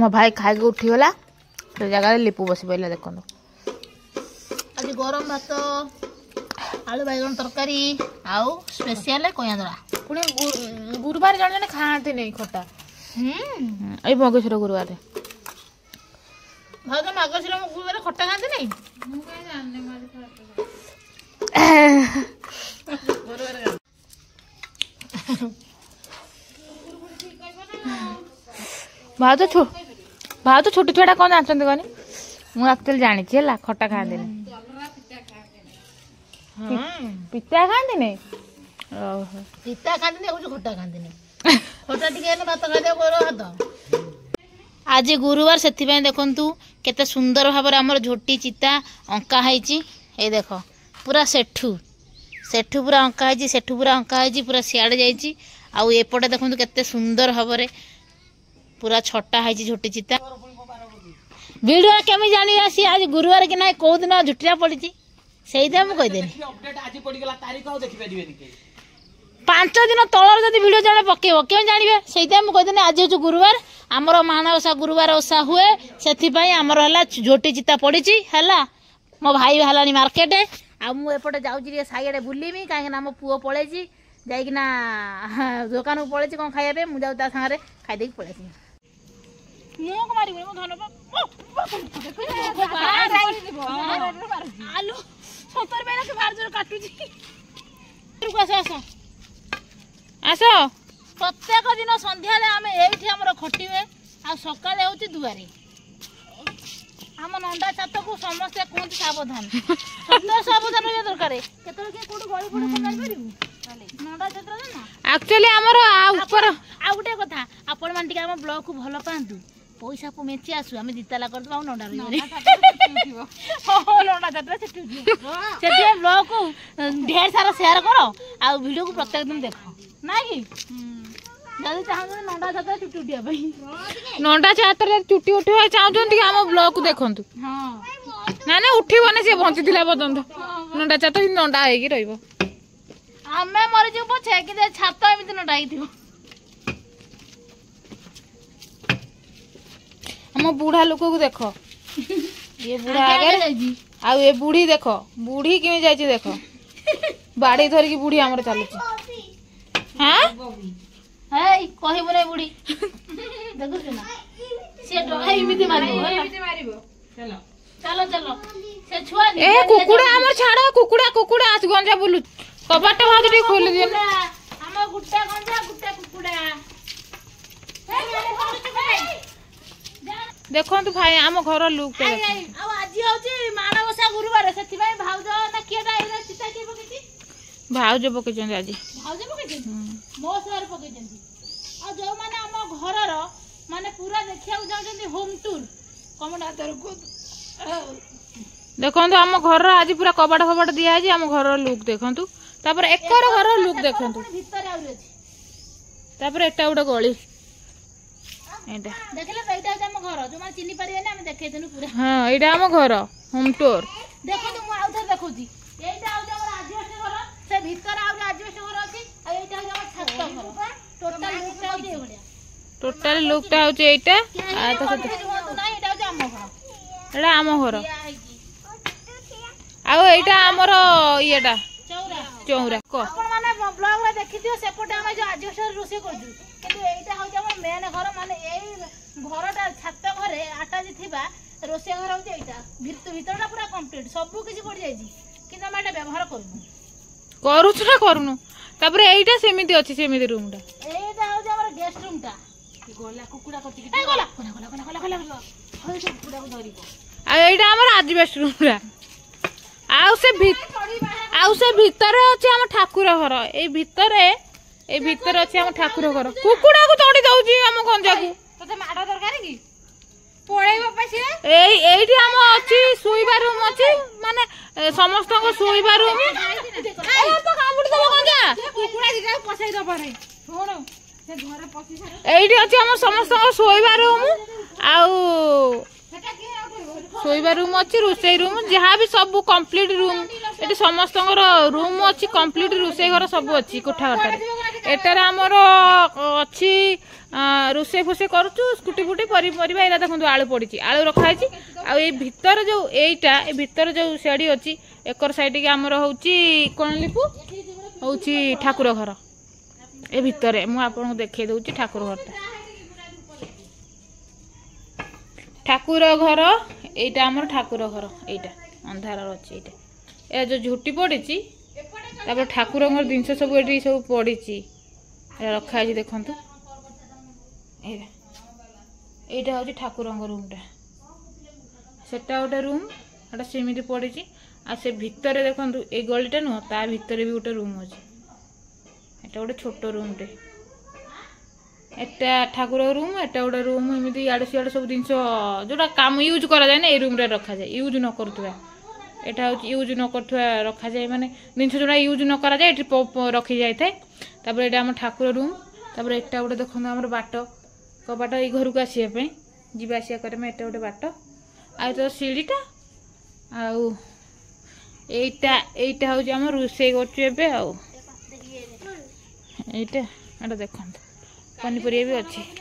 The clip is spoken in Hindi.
मो भाई खाई उठीगला से जगह लिपू बसी पड़ा देखो आज गरम भात आलू बैगन तरकारी आउ स्पेशल कयादरा पुणी गुरुवार जन जन खाते नहीं खटा ये मगेश्वर गुरुवार भाई तो मागशिर गुरुवार खट्टा खाते नहीं भाव तो छोटे छुआ कौन जानते कौन मुझे एक्चुअली जानी खट्टा खाते पिता खाते नहीं पिता खाते नहीं खट्टा खाते नहीं खट्टा टिके भात खाते हाथ आज गुरुवार से देखु केते सुंदर भाव आमर झोटी चिता अंका है देख पूरा सेठू पूरा अंका है सेठू पूरा अंका है पूरा सियाड़े जाइए आउपटे देखो केते सुंदर भाव पूरा छटा है झोटी चिता वीडियो केमी जानी आसी आज गुरुवार कि ना कौ दिन झुटिया पड़ी से मुझे 5 दिन तलर जब वीडियो जड़े पकेब क्यों जानवे से मुझे आज हूँ गुरुवार आमर माणवसा गुरुवार ओषा हुए से आमर है झोटी चिता पड़ी है मो भाई बाहर मार्केट आउपटे जाऊँगी साइडे बुलमी कहीं मो पुओ पड़े जाइना दुकान को पड़े कौन खाइबे मुझे सागे खाईदे पड़े मुँह मार आलू सतर बेला से बाहर जोर काटुची आस प्रत्येक दिन संध्या आम ये खटी हुए आ सका दुआरे आम नंदा छात को समस्ते कहते सावधान सावधान रहा दरकार नंदा छात एक्चुअली गोटे कथा आपण मैंने आम ब्लॉग को भल पातु पैसा को मेची आसू आम दिताला करदे नंदा नंदा छात्र से ब्लॉग को ढेर सारा शेयर करो आ वीडियो को प्रत्येक दिन देख ना कि जल्दी चाहते नंदा छात्र चुटी उठा नंदा छात्र चुटी उठा चाहते आम ब्लॉग को देखु ना ना उठबनी सी बंची पर्यंत नंदा छात्र नंदा हो आम मरीजु पछे कि छात एमती नंदा हम बुढ़ा लोक को देख ये बुढ़ा आगे आ ये बुढ़ी देख बुढ़ी किमी जाइए देख बाड़ी धरिकी बुढ़ी आमर चलुची हाँ कहबो रे बुढ़ी देखु ना से डरा इमिति मारिबो चलो चलो चलो से छुआ ए कुकुड़ा आमर छाड़ कुकुड़ा आस गंजा बुलु कबाट भाज टी खोल दियो ना हम गुट्टा गंजा गुट्टा कुकुड़ा देखो तो भाई आम घर लुक आज हूँ माणवसा गुरुवार से भाउज ना किएटा चिता किए पकई भाउज पकई आज भाउज पकई मो सर पकई आ जो माने आम घर माने पूरा देखिया जाउछन होम टूर कमडा तर को देखो आम घर आज पूरा कबाट फबाट दिया है आम घर लुक देखु तापर एकर घर लुक देखु भीतर आउरे तापर एटा उडा गली देखले तो एटा हम घर जो माने चिनी पारिए ना हम देखे देनु पूरा हां एटा हम घर होम टूर देखो तो मु आउथर देखौची एटा आउ हमर आदिवासी घर से भीतर आउ आदिवासी घर अछि आ एटा हमर छत घर टोटल लुकटा होची एटा आ तो ना एटा होची हम घर एटा हम घर आ एटा हमर इएटा चौरा को आपण माने ब्लॉग रे देखिथियो सेपटे हम जो आदिवासी रोसे करजु किंतु एटा हो हमर मेन घर माने एई घरटा छात घरे आटाजी थिबा रोसे घर होती एटा भीतरटा पूरा कंप्लीट सब किछि पड़ जाई किंतु हम एटा व्यवहार करू ना करूनु तापर एटा सेमिति अछि सेमिति रूमटा एटा हो हमर गेस्ट रूमटा गोला कुकुडा कति ए गोला गोला होय सब कुकुडा को धरी आ एटा हमर आदिवासी रूमटा आउ से भीतर अछि हम ठाकुर घर ए भीतर अच्छे हम ठाकुर घर कुकुड़ा को तोड़ी दउची हम गंजा को तते माडा दरकार की पळेबो पैसे एठी हम अछि सुईबा रूम अछि माने समस्त को सुईबा रूम तो कामुडी दबो गंजा कुकुड़ा दिटा पसाई दबो रे छोड़ से घर पसी एठी अछि हम समस्त को सुईबा रूम आउ सोईबा रूम अच्छी रोसई रूम जहाँ भी सब कंप्लीट रूम ये समस्त रूम अच्छी कंप्लीट रोसई घर सब अच्छी कोठा घटार एटार आमर अच्छी रोसे फोसे करुचु स्कुटी फुटी परिबा एरा देखो आलू पड़ी आलू रखाई आर जो एटा भितर जो सेड़ी अच्छी एकर साइड के आमर हूँ कौन लिपु हूँ ठाकुर घर ए भितर मु आपको देखे दूची ठाकुर घरटा ठाकुर घर एटा आमर ठाकुर घर एटा अंधार अच्छी एटा ए जो झुटी पड़ी ठाकुर जिनस सब ये सब पड़ी रखाई देखु यहाँ हूँ ठाकुर रूमटा सेटा गोटे रूम एटा सेमती पड़ी आ से भितर देखु ये गलीटा नुह ता भितर भी गोटे रूम अच्छे एटा गोटे छोट रूमटे एटा ठाकुर रूम एटा गोटे रूम एमती इे सियाड़े सब जिन जोटा काम यूज करा जाए ना ये रूम रखा जाए यूज न करुवा एटा हूँ यूज न कर रखा जाए माने जिन जो यूज न करा जाए रखी जाए तापर एटा आम ठाकुर रूम तापर एटा गोटे देखो आम बाट कबाट ये घर को आसापी जीवा आसा करें एटा गोटे बाट आ तो सीढ़ीटा आईटा हूँ आम रोसे कर देखो पनीपरिया भी अच्छी।